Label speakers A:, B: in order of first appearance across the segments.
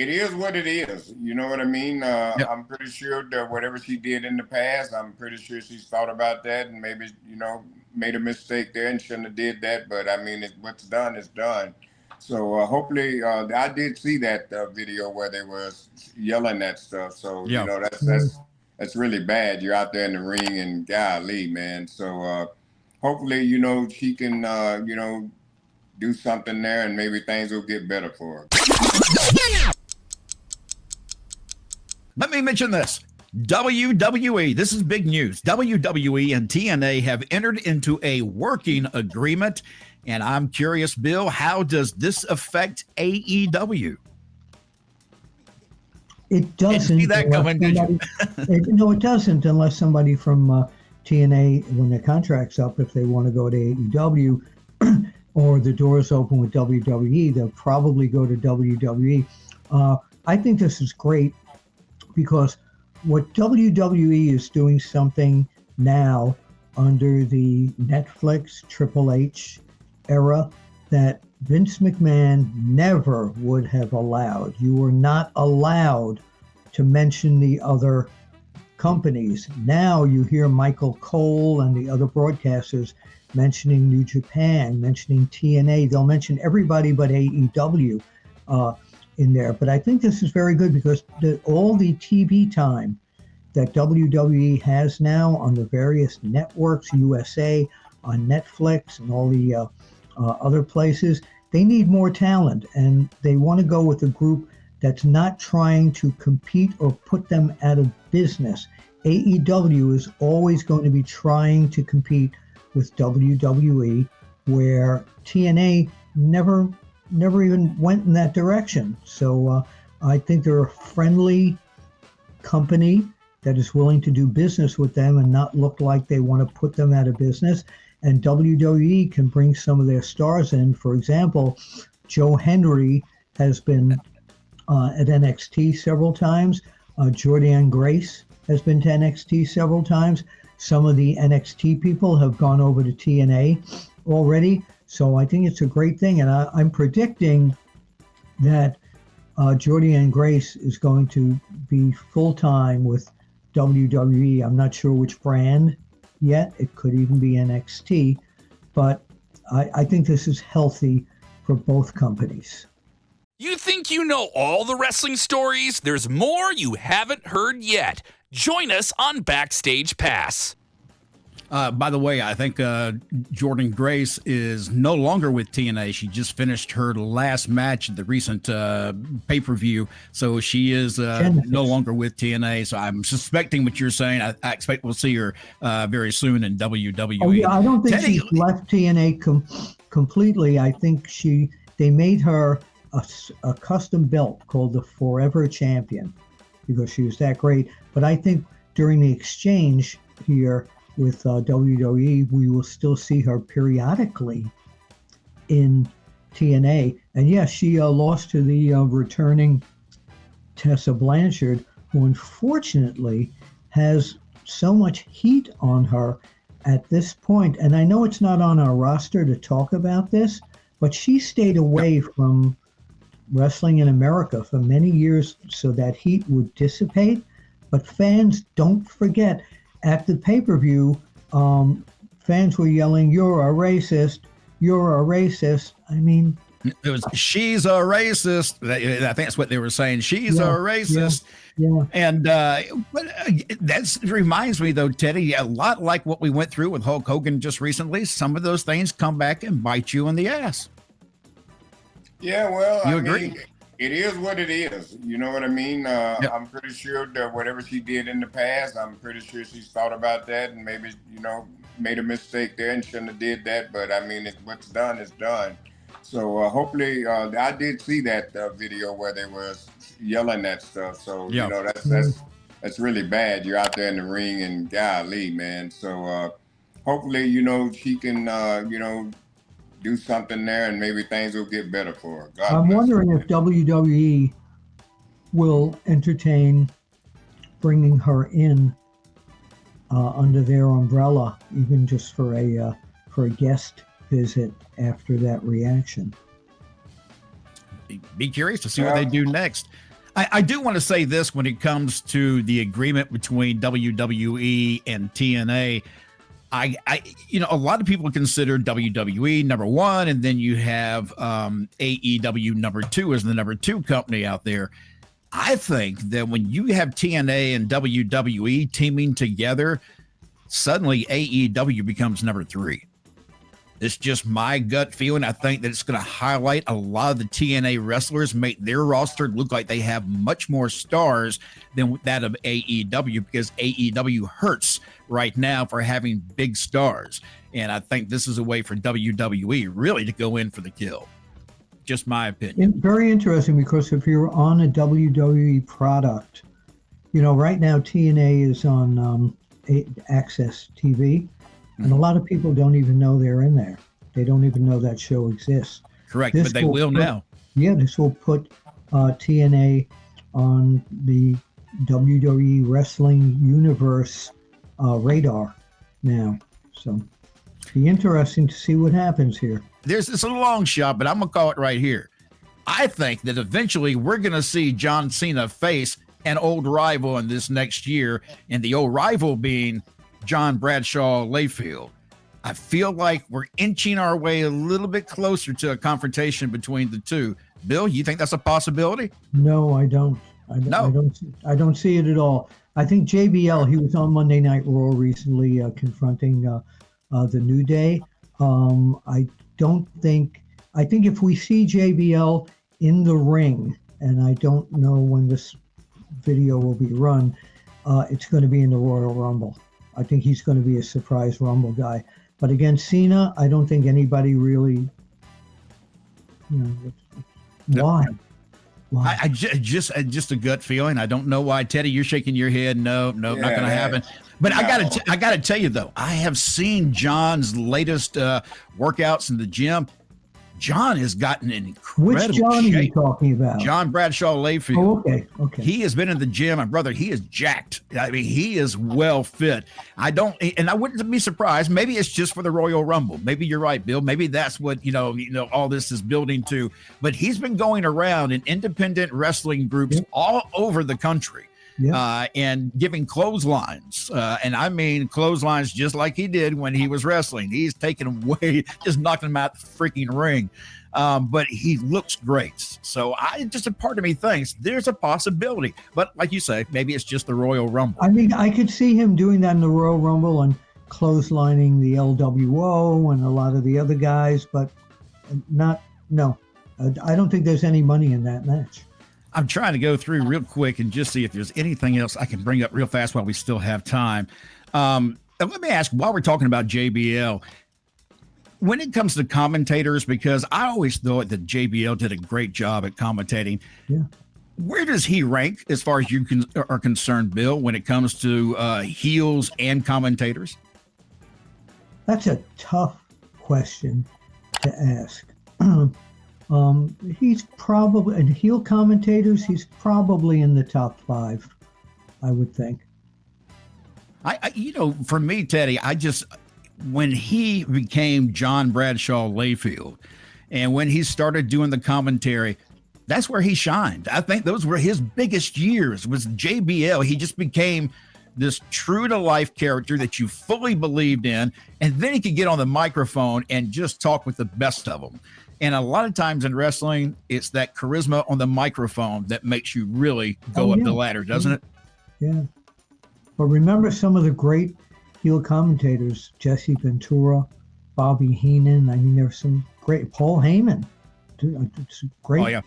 A: it is what it is. You know what I mean?
B: Yep.
A: I'm pretty sure that whatever she did in the past, I'm pretty sure she's thought about that and maybe, made a mistake there and shouldn't have did that. But I mean, what's done is done. So hopefully, I did see that video where they were yelling that stuff. So,
B: Yeah.
A: that's really bad. You're out there in the ring and golly, man. So hopefully, she can, do something there and maybe things will get better for her.
B: Let me mention this. WWE, this is big news. WWE and TNA have entered into a working agreement. And I'm curious, Bill, how does this affect AEW?
C: It doesn't.
B: See that coming, did you?
C: No, it doesn't, unless somebody from TNA, when their contract's up, if they want to go to AEW or the doors open with WWE, they'll probably go to WWE. I think this is great because what WWE is doing something now under the Netflix Triple H era that Vince McMahon never would have allowed. You were not allowed to mention the other companies. Now you hear Michael Cole and the other broadcasters mentioning New Japan, mentioning TNA. They'll mention everybody but AEW in there. But I think this is very good because all the TV time that WWE has now on the various networks, USA, on Netflix, and all the other places, they need more talent, and they want to go with a group that's not trying to compete or put them out of business. AEW is always going to be trying to compete with WWE, where TNA never even went in that direction. So I think they're a friendly company that is willing to do business with them and not look like they want to put them out of business. And WWE can bring some of their stars in. For example, Joe Hendry has been at NXT several times. Jordynne Grace has been to NXT several times. Some of the NXT people have gone over to TNA already. So I think it's a great thing. And I'm predicting that Jordynne Grace is going to be full-time with WWE. I'm not sure which brand yet. It could even be NXT. But I think this is healthy for both companies.
D: You think you know all the wrestling stories? There's more you haven't heard yet. Join us on Backstage Pass.
B: By the way, I think Jordynne Grace is no longer with TNA. She just finished her last match at the recent pay-per-view, so she is no longer with TNA. So I'm suspecting what you're saying. I expect we'll see her very soon in WWE.
C: Oh, yeah, I don't think she's left TNA completely. I think they made her a custom belt called the Forever Champion because she was that great. But I think during the exchange here with WWE, we will still see her periodically in TNA. And yes, she lost to the returning Tessa Blanchard, who unfortunately has so much heat on her at this point. And I know it's not on our roster to talk about this, but she stayed away from wrestling in America for many years so that heat would dissipate. But fans, don't forget, at the pay-per-view, fans were yelling, "You're a racist, you're a racist." I mean,
B: it was, "She's a racist." I think that's what they were saying. She's a racist.
C: Yeah.
B: And that reminds me, though, Teddy, a lot like what we went through with Hulk Hogan just recently. Some of those things come back and bite you in the ass.
A: Yeah, well,
B: you agree?
A: It is what it is. You know what I mean? Yep. I'm pretty sure that whatever she did in the past, I'm pretty sure she's thought about that and maybe, made a mistake there and shouldn't have did that. But I mean, what's done is done. So hopefully, I did see that video where they were yelling that stuff. So, that's really bad. You're out there in the ring and golly, man. So hopefully, she can, do something there and maybe things will get better for her.
C: I'm wondering if WWE will entertain bringing her in under their umbrella, even just for a guest visit after that reaction.
B: Be curious to see what they do next. I do want to say this when it comes to the agreement between WWE and TNA. A lot of people consider WWE number one, and then you have AEW number two as the number two company out there. I think that when you have TNA and WWE teaming together, suddenly AEW becomes number three. It's just my gut feeling. I think that it's going to highlight a lot of the TNA wrestlers, make their roster look like they have much more stars than that of AEW, because AEW hurts right now for having big stars. And I think this is a way for WWE really to go in for the kill. Just my opinion.
C: Very interesting, because if you're on a WWE product, right now TNA is on Access TV. And a lot of people don't even know they're in there. They don't even know that show exists.
B: Correct, but they will now.
C: Yeah, this will put TNA on the WWE Wrestling Universe radar now. So it'll be interesting to see what happens here.
B: It's a long shot, but I'm going to call it right here. I think that eventually we're going to see John Cena face an old rival in this next year, and the old rival being John Bradshaw Lafield. I feel like we're inching our way a little bit closer to a confrontation between the two. Bill, you think that's a possibility?
C: No, I don't. I don't see it at all. I think JBL, he was on Monday Night Raw recently confronting the New Day. I think if we see JBL in the ring, and I don't know when this video will be run, it's going to be in the Royal Rumble. I think he's going to be a surprise Rumble guy. But against Cena, I don't think anybody really, why? Why?
B: I just a gut feeling. I don't know why. Teddy, you're shaking your head. No, not going to happen. But no. I got to tell you, though, I have seen John's latest workouts in the gym. John has gotten an incredible
C: Which John
B: shape.
C: Are you talking about?
B: John Bradshaw Lafield.
C: Oh, okay.
B: He has been in the gym, my brother. He is jacked. I mean, he is well fit. I wouldn't be surprised. Maybe it's just for the Royal Rumble. Maybe you're right, Bill. Maybe that's what all this is building to. But he's been going around in independent wrestling groups all over the country. Yeah. And giving clotheslines. And I mean clotheslines just like he did when he was wrestling. He's taking them away, just knocking them out the freaking ring. But he looks great. So just a part of me thinks there's a possibility. But like you say, maybe it's just the Royal Rumble. I mean,
C: I could see him doing that in the Royal Rumble and clotheslining the LWO and a lot of the other guys, but I don't think there's any money in that match.
B: I'm trying to go through real quick and just see if there's anything else I can bring up real fast while we still have time. Let me ask, while we're talking about JBL, when it comes to commentators, because I always thought that JBL did a great job at commentating.
C: Yeah.
B: Where does he rank as far as you are concerned, Bill, when it comes to heels and commentators?
C: That's a tough question to ask. He's probably, and heel commentators, he's probably in the top 5, I would think.
B: For me, Teddy, when he became John Bradshaw Lafield and when he started doing the commentary, that's where he shined. I think those were his biggest years was JBL. He just became this true to life character that you fully believed in. And then he could get on the microphone and just talk with the best of them. And a lot of times in wrestling, it's that charisma on the microphone that makes you really go up the ladder, doesn't it?
C: Yeah. But remember some of the great heel commentators, Jesse Ventura, Bobby Heenan. I mean, there's some great, Paul Heyman. It's great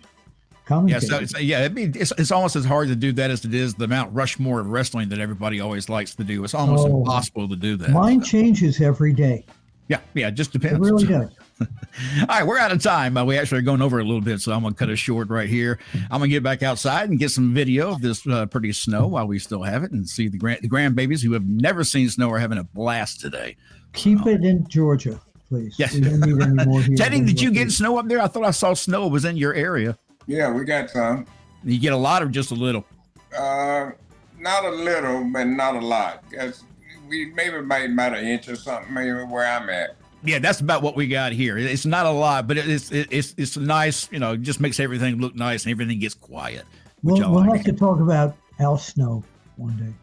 C: commentators.
B: It's almost as hard to do that as it is the Mount Rushmore of wrestling that everybody always likes to do. It's almost impossible to do that.
C: Mine changes every day.
B: Yeah, it just depends.
C: It really does.
B: All right, we're out of time. We actually are going over a little bit, so I'm going to cut it short right here. I'm going to get back outside and get some video of this pretty snow while we still have it and see the grandbabies who have never seen snow are having a blast today.
C: Keep it in Georgia, please.
B: Yes.
C: We don't need any more here.
B: Teddy, did you get snow up there? I thought I saw snow was in your area.
A: Yeah, we got some.
B: You get a lot or just a little?
A: Not a little, but not a lot. We maybe might about an inch or something, maybe where I'm at.
B: Yeah, that's about what we got here. It's not a lot, but it's nice. It just makes everything look nice and everything gets quiet.
C: We'll have to talk about Al Snow one day.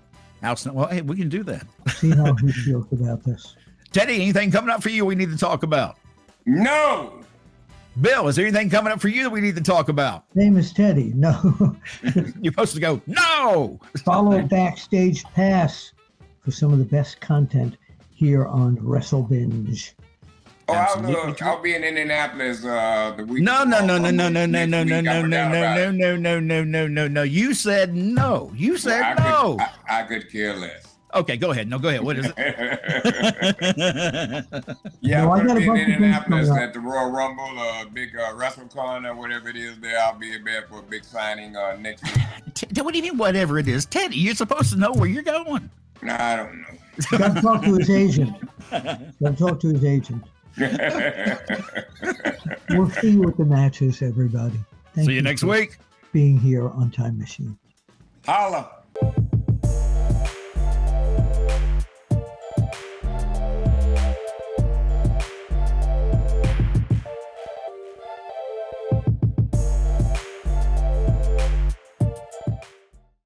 B: Al Snow. Well, hey, we can do that.
C: See how he feels about this.
B: Teddy, anything coming up for you we need to talk about?
A: No.
B: Bill, is there anything coming up for you that we need to talk about?
C: Name is Teddy. No.
B: You're supposed to go, no!
C: Follow Backstage Pass for some of the best content here on WrestleBinge.
A: Oh, I'll be in Indianapolis the week.
B: No. You said no. You said no.
A: I could care less.
B: Okay, go ahead. No, go ahead. What is it?
A: Yeah, I'm going to be in Indianapolis at the Royal Rumble, big WrestleCon or whatever it is there. I'll be there for a big signing next week.
B: What do you mean, whatever it is? Teddy, you're supposed to know where you're going.
A: No, I don't know.
C: Got to talk to his agent. We'll see you at the matches, everybody. Thank
B: See you next week.
C: Being here on Time Machine.
A: Holla.